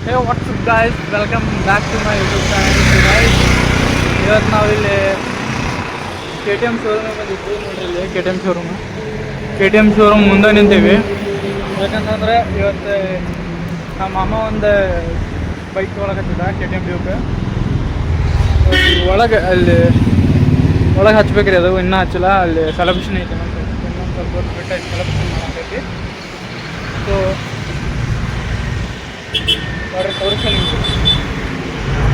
Hey, what's up guys? Welcome back to my YouTube channel. Guys, ಇವತ್ತು ನಾವಿಲ್ಲಿ KTM ಶೋರೂಮಿಗೆ ಬಂದಿದ್ವಿ. ನೋಡ್ರಿ ಇಲ್ಲಿ KTM ಶೋರೂಮ್ ಮುಂದೆ ನಿಂತೀವಿ. ಯಾಕಂತಂದ್ರೆ ಇವತ್ತು ನಮ್ಮ ಅಮ್ಮ ಒಂದು ಬೈಕ್ ತೊಗೊಳಕತ್ತಿದ್ದ KTM ಡ್ಯೂಕ್. ಒಳಗೆ ಹಚ್ಬೇಕ್ರಿ, ಅದು ಇನ್ನೂ ಹಚ್ಚಿಲ್ಲ. ಅಲ್ಲಿ ಸೆಲೆಬ್ರೇಷನ್ ಐತೆ, ಇನ್ನೊಂದು ಸ್ವಲ್ಪ ಹೊತ್ತು ಬಿಟ್ಟು ಸೆಲೆಬ್ರೇಷನ್ ಮಾಡಕೈತಿ. ಸೊ ತೋರಿಸ್ತೀನಿ,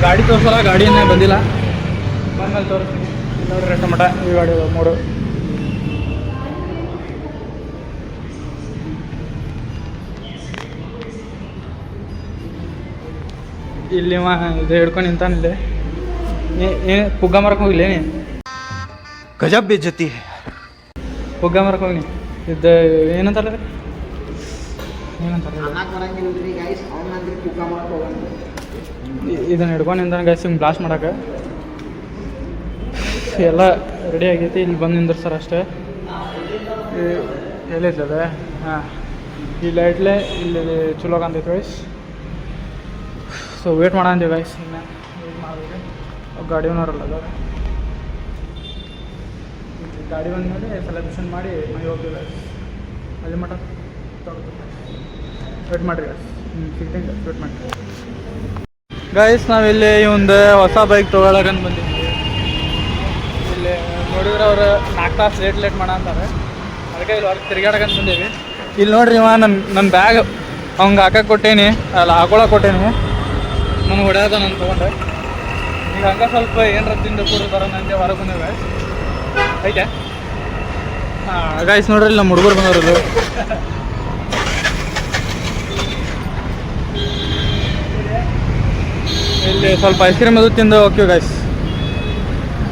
ಗಾಡಿ ತೋರಿಸಲ್ಲ, ಗಾಡಿಯನ್ನೇ ಬಂದಿಲ್ಲ, ಬಂದ್ಮೇಲೆ ತೋರಿಸ್ತೀನಿ. ನೋಡ್ರಿ ರೆಟ್ಟ ಮಠ ಈ ಗಾಡಿ ಮೂರು. ಇಲ್ಲಿ ಇದು ಹಿಡ್ಕೊಂಡು ನಿಂತಾನಿಲ್ಲ. ಏನು ಪುಗ್ಗ ಮರಕ್ಕೆ ಹೋಗಿಲ್ಲ, ಗಜಬ್ ಬೇಜತಿ ಪುಗ್ಗ ಮರಕ್ಕೆ ಹೋಗಿ ಇದು ಏನಂತಾರ ಇದನ್ನ ಹಿಡ್ಕೊಂಡು ನಿಂತಾನೆ ಗೈಸ್, ಹಿಂಗೆ ಬ್ಲಾಸ್ಟ್ ಮಾಡಕ್ಕೆ. ಎಲ್ಲ ರೆಡಿ ಆಗೈತಿ, ಇಲ್ಲಿ ಬಂದು ನಿಂದ್ರಸ್ತಾರೆ ಅಷ್ಟೇ. ಎಲ್ಲೈತದ? ಹಾಂ, ಈ ಲೈಟ್ಲೆ ಇಲ್ಲಿ ಚಲೋ ಕಾಣ್ತೈತೆ ಗೈಸ್. ಸೊ ವೇಟ್ ಮಾಡಂತೀವಿ ಗೈಸ್, ಇನ್ನು ವೇಟ್ ಮಾಡಬೇಕು. ಗಾಡಿ ಓನರಲ್ಲ ಅದ, ಗಾಡಿ ಬಂದಮೇಲೆ ಸೆಲೆಬ್ರೇಷನ್ ಮಾಡಿ ಮನೆಗೆ ಹೋಗ್ತೀವಿ ಗೈಸ್. ಅಲ್ಲಿ ಮಟ ವೇಟ್ ಮಾಡಿರಿ ಗೈಸ್, ಸಿಗ್ತಂಗೆ ವೇಟ್ ಮಾಡಿರಿ ಗೈಸ್. ನಾವಿಲ್ಲಿ ಒಂದು ಹೊಸ ಬೈಕ್ ತೊಗೊಳಕಂತ ಬಂದಿದ್ವಿ. ಇಲ್ಲಿ ನೋಡಿದ್ರೆ ಅವ್ರು 4 ತಾಸು ಲೇಟ್ ಮಾಡ ಅಂತಾರೆ, ಅದಕ್ಕೆ ಇಲ್ಲಿ ಹೊರಗೆ ತಿರುಗಾಡಕಂತ ಬಂದೀವಿ. ಇಲ್ಲಿ ನೋಡ್ರಿ, ಇವ ನನ್ನ ಬ್ಯಾಗ್ ಅವ್ಗೆ ಹಾಕಕ್ಕೆ ಕೊಟ್ಟೇನಿ, ಅಲ್ಲ ಹಾಕೊಳಕ್ಕೆ ಕೊಟ್ಟೇನಿ, ನನಗೆ ಹೊಡೆಯೋದ ನಾನು ತೊಗೊಂಡೆ. ಈಗ ಹಂಗೆ ಸ್ವಲ್ಪ ಏನರ ತಿಂದು ಕೂಡ ಬರೋಣ ಅಂತ ಹೊರಗೆ ಬಂದೇವೆ ಗೈಸ್. ಐತೆ ಹಾಂ ಗೈಸ್, ನೋಡ್ರಿ ಇಲ್ಲಿ ನಮ್ಮ ಹುಡುಗರು ಬಂದವರು. ಇಲ್ಲಿ ಸ್ವಲ್ಪ ಐಸ್ ಕ್ರೀಮ್ ಅದು ತಿಂದು ಹೋಗ್ತೀವಿ ಗೈಸ್.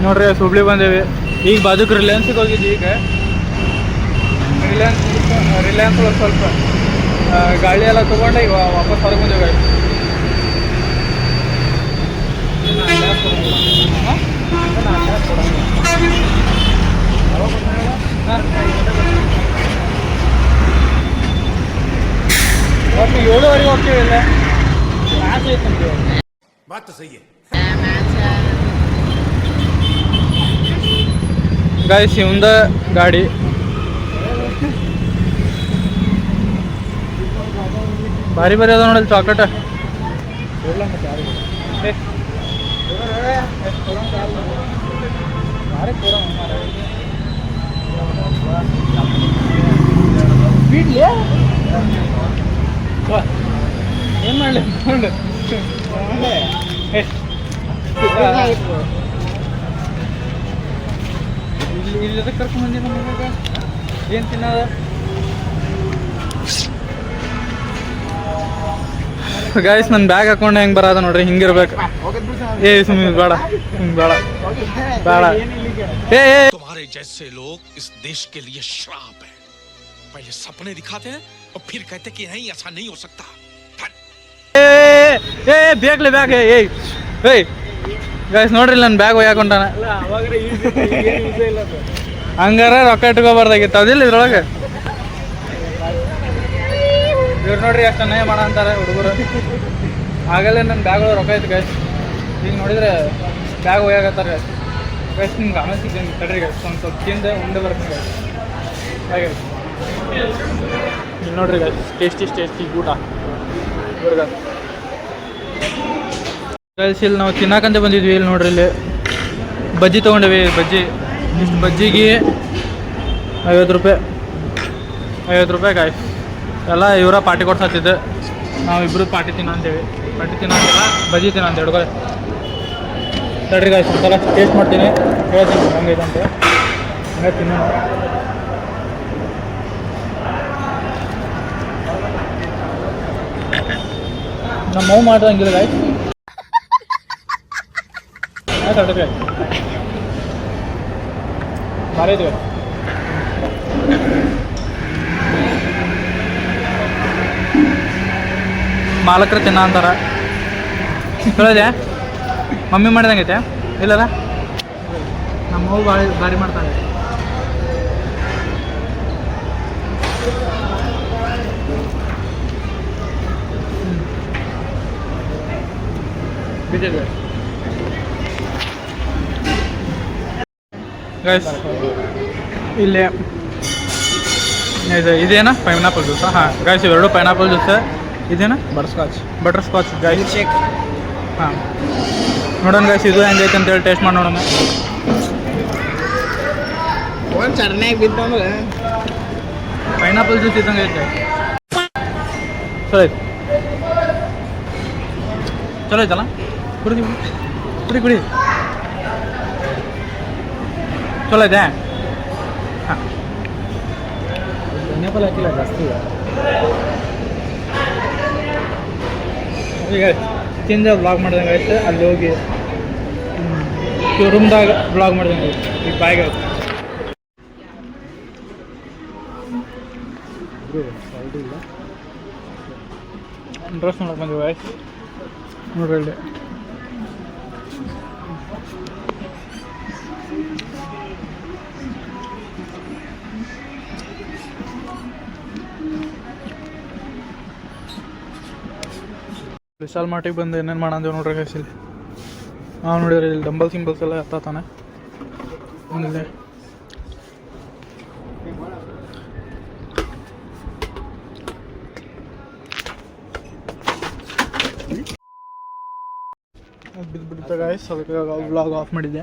ನೋಡ್ರಿ ಹುಬ್ಳಿ ಬಂದೇವಿ. ಈಗ ಬಾಜುಕ್ ರಿಲಯನ್ಸಿಗೆ ಹೋಗಿದ್ವಿ. ಈಗ ರಿಲಯನ್ಸ್ ಒಳಗೆ ಸ್ವಲ್ಪ ಗಾಳಿ ಎಲ್ಲ ತೊಗೊಂಡು ಈಗ ವಾಪಸ್ ಹೊರಗೆ ಬಂದೇವಿ ಗೈಸ್. ಮತ್ತು 7:30 ಹೋಗ್ತೀವಿ. ಇಲ್ಲ ಮ್ಯಾಚ್ ಐತಂತೀವಿ. बात तो सही है गाइस, इवंद गाड़ी भारी भारी अद नोडल चॉकलेट. ಏನು ಮಾಡಲಿ ಇಲ್ಲಿ ಎದಕ್ಕೆ ಕರ್ಕೊಂಡು ಬಂದಿಲ್ಲ ಮಗ? ಏನು ತಿನ್ನೋದ? ಗೈಸ್, ನನ್ನ ಬ್ಯಾಗ್ ಹಾಕೊಂಡು ಹೆಂಗೆ ಬರೋದ ನೋಡ್ರಿ, ಹಿಂಗಿರ್ಬೇಕು. ಸುಮ್ಮನೆ ಬೇಡ, ಬೇಡ ಬೇಡ. तुम्हारे जैसे लोग इस देश के लिए श्राप है. पहले सपने दिखाते हैं और फिर कहते कि नहीं, ऐसा नहीं हो सकता. ಬೇಕಲೇ ಬ್ಯಾಗ್. ಗೈಸ್ ನೋಡ್ರಿ, ನನ್ನ ಬ್ಯಾಗ್ ಒಯ್ಯಾಕೊಂಡಾನ. ಹಂಗಾರ ರೊಕ್ಕ ಇಟ್ಕೋಬಾರ್ದಾಗಿತ್ತು, ಅದಿಲ್ಲ ಇದ್ರೊಳಗೆ. ಇವ್ರು ನೋಡ್ರಿ ಎಷ್ಟು ಅನ್ಯಾಯ ಮಾಡ ಅಂತಾರೆ ಹುಡುಗರು. ಆಗಲೇ ನನ್ನ ಬ್ಯಾಗ್ ಒಳಗೆ ರೊಕ್ಕ ಐತೆ ಗೈಸ್. ಈಗ ನೋಡಿದ್ರೆ ಬ್ಯಾಗ್ ಒಯ್ಯಾಕತ್ತಾರೆ ಗೈಸ್. ಗೈಸ್ ನಿಮ್ಗೆ ಆಮೇಲೆ ಸಿಗ್ತೀನಿ ತಡ್ರಿ ಗೈಸ್, ಒಂದು ಸ್ವಲ್ಪ ತಿಂದೆ ಉಂಡೆ ಬರ್ತೀನಿ ಗೈಸ್. ಹಾಗೆ ಇಲ್ಲಿ ನೋಡ್ರಿ ಗೈಸ್, ಟೇಸ್ಟಿ ಊಟ ಇವ್ರಿಗೆ ಗೈಸ್. ಇಲ್ಲಿ ನಾವು ತಿನ್ನಕಂತ ಬಂದಿದ್ವಿ. ಇಲ್ಲಿ ನೋಡ್ರಿ, ಇಲ್ಲಿ ಬಜ್ಜಿ ತೊಗೊಂಡಿವಿ. ಇಷ್ಟು ಬಜ್ಜಿಗೆ 50 ರೂಪಾಯಿ ಗೈಸ್. ಎಲ್ಲ ಇವರ ಪಾರ್ಟಿ ಕೊಡ್ಸತ್ತಿದ್ದೆ, ನಾವಿಬ್ಬರು ಪಾರ್ಟಿ ತಿನ್ನಂತೇವಿ. ಬಜ್ಜಿ ತಿನ್ನಂತ ಹಿಡ್ಕೊಳ್ಳಿ ತಡ್ರಿ ಗೈಸ್. ಒಂದ್ಸಲ ಟೇಸ್ಟ್ ಮಾಡ್ತೀನಿ, ಹೇಳ್ತೀನಿ ಹಂಗೈತೆ ಅಂತ. ಹಂಗೆ ತಿನ್ನೋಣ. ನಮ್ಮ ಮಗು ಮಾಡ್ದಂಗಿಲ್ಲ ಗೈಸ್. ತಡ್ರಿ ಭಾರಿ ಐತಿ. ಮಾಲಕರು ತಿನ್ನ ಅಂತಾರ, ಕೇಳಿದೆ. ಮಮ್ಮಿ ಮಾಡಿದಂಗೈತೆ ಇಲ್ಲಲ್ಲ, ನಮ್ಮ ಮಗು ಭಾರಿ ಮಾಡ್ತಾನೆ. ಬಿದ್ದಿದೆ ಗೈಸ್. ಇಲ್ಲಿ ಇದೇನಾ ಪೈನಾಪಲ್ ಜ್ಯೂಸಾ? ಹಾಂ ಗೈಸ್, ಇವೆರಡು ಪೈನಾಪಲ್ ಜ್ಯೂಸ್. ಇದೇನಾ ಬಟರ್ ಸ್ಕಾಚ್ ಗೈಸ್. ಶೇಕ್ ಹಾಂ ನೋಡೋಣ ಗೈಸ್, ಇದು ಹೆಂಗೈತೆ ಅಂತೇಳಿ ಟೇಸ್ಟ್ ಮಾಡಿ ನೋಡೋಣ. ಒಂದು ಚರ್ನಾಗಿ ಬಿತ್ತಂದ್ರೆ ಪೈನಾಪಲ್ ಜ್ಯೂಸ್ ಇದ್ದಂಗೆ ಐತೆ. ಚಲೋ ಐತೆ, ಚಲೋ ಐತಲ್ಲ? ಕುಡಿ ಕುಡಿ ಕುಡಿ, ಚಲೋ ಐತೆ. ಹಾಂ ಪೈನಾಪಲ್ ಹಾಕಿಲ್ಲ ಜಾಸ್ತಿ. ಈಗ ತಿಂದ ಬ್ಲಾಗ್ ಮಾಡ್ದಂಗೆ ಆಯ್ತು. ಅಲ್ಲಿ ಹೋಗಿ ಶೋರೂಮ್ದಾಗ ಬ್ಲಾಗ್ ಮಾಡ್ದಂಗೆ ಆಯ್ತು. ಈಗ ಬಾಯಿಗೆ ಆಯ್ತು. ಡ್ರೆಸ್ ನೋಡಕ್ಕೆ ಬಂದಿವಿ ಆಯ್ತು. ನೋಡ್ರಿ ಇಲ್ಲಿ ವಿಶಾಲ್ ಮಾರ್ಟಿಗೆ ಬಂದು ಏನೇನು ಮಾಡಂದೇವು ನೋಡ್ರಿ ಗೈಸ್. ಇಲ್ಲಿ ನಾವು ನೋಡಿದ್ರಿ ಇಲ್ಲಿ ಡಂಬಲ್ ಸಿಂಬಲ್ಸ್ ಎಲ್ಲ ಎತ್ತಾನೆ. ಇಲ್ಲಿ ಬಿದ್ದುಬಿಡುತ್ತೆ ಗೈಸ್, ಅದಕ್ಕೆ ವ್ಲಾಗ್ ಆಫ್ ಮಾಡಿದ್ದೆ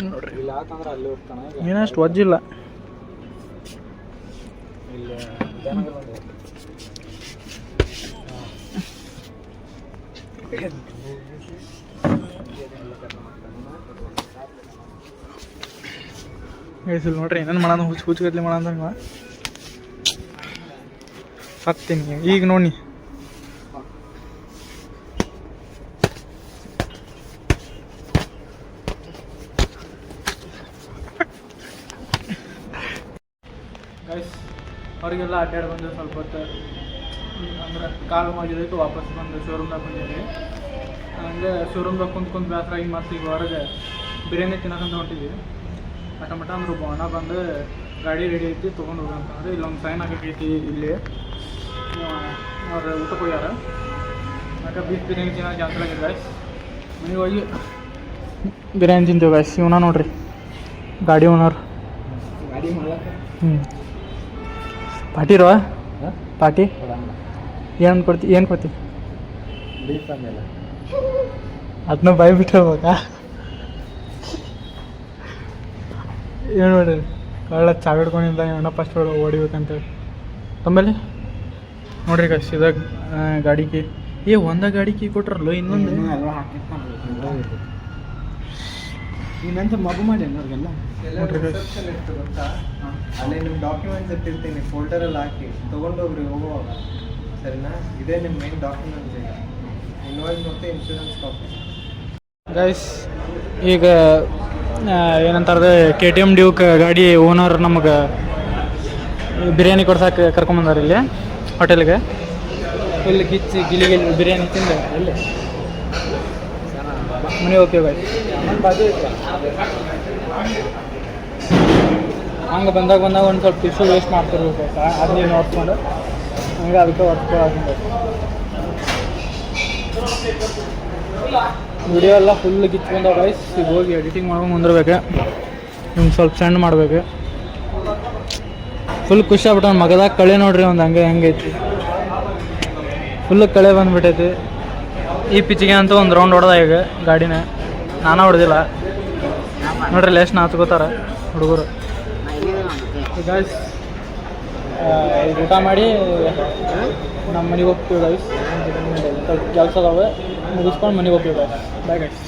ನೋಡ್ರಿ. ಇಲ್ಲ ಯಾಕಂದ್ರೆ ಅಲ್ಲಿ ಹೋಗ್ತಾನೆ ಏನಷ್ಟು ವಜ್ಜಿಲ್ಲ. ಇಲ್ಲಿ ಗೈಸ್ ಇಲ್ಲಿ ನೋಡ್ರಿ ಏನೇನು ಮಾಡೋಣ, ಹುಚ್ಚುಗತ್ಲಿ ಮಾಡಂದಂಗ ಹಾಕ್ತೀನಿ ಈಗ ನೋಡಿ. ಗೈಸ್ ಅವ್ರಿಗೆಲ್ಲ ಅಡ್ಡಾಡಿ ಬಂದು ಸ್ವಲ್ಪ ಹೊತ್ತು ಅಂದ್ರೆ ಕಾಲು ಮಾಡಿದ್ದಕ್ಕೆ ವಾಪಸ್ ಬಂದು ಶೋರೂಮ್ದಾಗ ಬಂದಿದ್ವಿ. ಹಂಗೆ ಶೋರೂಮ್ದಾಗ ಕುಂತ್ಕೊಂಡು ಬೇಸರಾಗಿ ಮತ್ತೆ ಈಗ ಹೊರಗೆ ಬಿರಿಯಾನಿ ತಿನ್ನೋಕಂತ ಹೊಂಟಿದ್ವಿ. ಮಟ ಅಂದ್ರೆ ಅಣ್ಣ ಬಂದು ಗಾಡಿ ರೆಡಿ ಐತಿ ತೊಗೊಂಡು ಹೋಗಂತಂದ್ರೆ ಇಲ್ಲೊಂದು ಸೈನ್ ಹಾಕೈತಿ. ಇಲ್ಲಿ ಅವ್ರು ಊಟಕ್ಕೆ ಹೋಗ್ಯಾರ. ಯಾಕೆ ಬೀಫ್ ಬಿರಿಯಾನಿ ತಿನ್ನೋದು ಕ್ಯಾನ್ಸಲ್ ಆಗಿದೆ ಗೈಸ್. ಮನೆಗೆ ಹೋಗಿ ಬಿರಿಯಾನಿ ತಿಂತೀವಿ ಗೈಸ್. ಇವನ ನೋಡ್ರಿ ಗಾಡಿ ಓನರ್. ಗಾಡಿ ಮಾಡ್ಲಕ್ಕ ಪಾಟಿ ರೋ ಪಾಟಿ ಏನು ಕೊಡ್ತಿ ಬೀಫ್ ಆಮೇಲೆ ಅದನ್ನ ಬಾಯಿ ಬಿಟ್ಟು ಹೋಗ್ಬೇಕಾ? ಏನು ನೋಡ್ರಿ ಕಳ್ಳ ಚಾವಿಡ್ಕೊಂಡಿಲ್ಲ ಅಣ್ಣ ಫಸ್ಟ್ ಹೊಡಿಬೇಕಂತೇಳಿ ತಮ್ಮಲ್ಲಿ ನೋಡ್ರಿ ಗೈಸ್. ಇದಾಗ ಗಾಡಿಗೆ ಒಂದ ಗಾಡಿ ಕೀ ಕೊಟ್ರಲ್ಲ, ಇನ್ನೊಂದು ಇನ್ನಂತ ಮಗು ಮಾಡಿ ಅವ್ರಿಗೆಲ್ಲ ನೋಡ್ರಿ ಗೈಸ್. ಗೊತ್ತಾ? ಅಲ್ಲೇ ನಿಮ್ಮ ಡಾಕ್ಯುಮೆಂಟ್ಸ್ ಇಟ್ಟಿರ್ತೀನಿ, ಫೋಲ್ಡರಲ್ಲಿ ಹಾಕಿ ತೊಗೊಂಡೋಗ್ರಿ ಹೋಗುವಾಗ, ಸರಿನಾ? ಇದೇ ನಿಮ್ಮ ಮೇನ್ ಡಾಕ್ಯುಮೆಂಟ್ಸ್. ಈಗ ಇನ್ವಾಯ್ಸ್ ಮತ್ತು ಇನ್ಶೂರೆನ್ಸ್ ಕಾಪಿ. ಗೈಸ್ ಈಗ ಏನಂತಾರೆ KTM ಡ್ಯೂಕ್ ಗಾಡಿ ಓನರ್ ನಮಗೆ ಬಿರಿಯಾನಿ ಕೊಡ್ಸಕ್ಕೆ ಕರ್ಕೊಂಬಂದಾರ ಇಲ್ಲಿ ಹೋಟೆಲ್ಗೆ. ಫುಲ್ ಗಿಚ್ಚಿ ಗಿಲಿ ಬಿರಿಯಾನಿ ತಿಂದು ಇಲ್ಲಿ ಮನೆಗೆ ಹೋಗ್ತೀವಿ ಗೈಸ್. ಹಂಗೆ ಬಂದಾಗ ಒಂದು ಸ್ವಲ್ಪ ಟಿಶ್ಯೂ ವೇಸ್ಟ್ ಮಾಡ್ತಿರ್ಬೇಕು ಅದನ್ನ ನೋಡ್ಕೊಂಡು ಹಂಗೆ ಅದಕ್ಕೆ ಹೊರ್ಸ್ಕೊಳ್ಳೋದು. ವಿಡಿಯೋ ಎಲ್ಲ ಫುಲ್ ಗಿಚ್ಕೊಂಡಾವ ಗೈಸ್. ಈಗ ಹೋಗಿ ಎಡಿಟಿಂಗ್ ಮಾಡ್ಕೊಂಡು ಬಂದಿರ್ಬೇಕು. ನಿಮ್ಗೆ ಸ್ವಲ್ಪ ಸಣ್ಣ ಮಾಡಬೇಕು. ಫುಲ್ ಖುಷಿ ಆಗ್ಬಿಟ್ಟು ಮಗದಾಗ ಕಳೆ ನೋಡ್ರಿ ಒಂದು ಹೆಂಗೈತಿ. ಫುಲ್ ಕಳೆ ಬಂದುಬಿಟ್ಟೈತಿ. ಈ ಪಿಚ್ಚಿಗೆ ಅಂತೂ ಒಂದು ರೌಂಡ್ ಹೊಡೆದ ಈಗ ಗಾಡಿನ. ನಾನು ಹೊಡೆದಿಲ್ಲ ನೋಡ್ರಿ, ಲೇಸ್ಟ್ ನಾಚ್ಕೋತಾರೆ ಹುಡುಗರು. ಗೈಸ್ ಈಗ ಊಟ ಮಾಡಿ ನಮ್ಮ ಮನೆಗೆ ಹೋಗ್ತೀವಿ ಗೈಸ್. ಸ್ವಲ್ಪ ಕೆಲಸ ಅದಾವೆ ಮುಗಿಸ್ಕೊಂಡು ಮನೆಗೆ ಹೋಗ್ತೀವಿ ಗೈಸ್. Bye guys.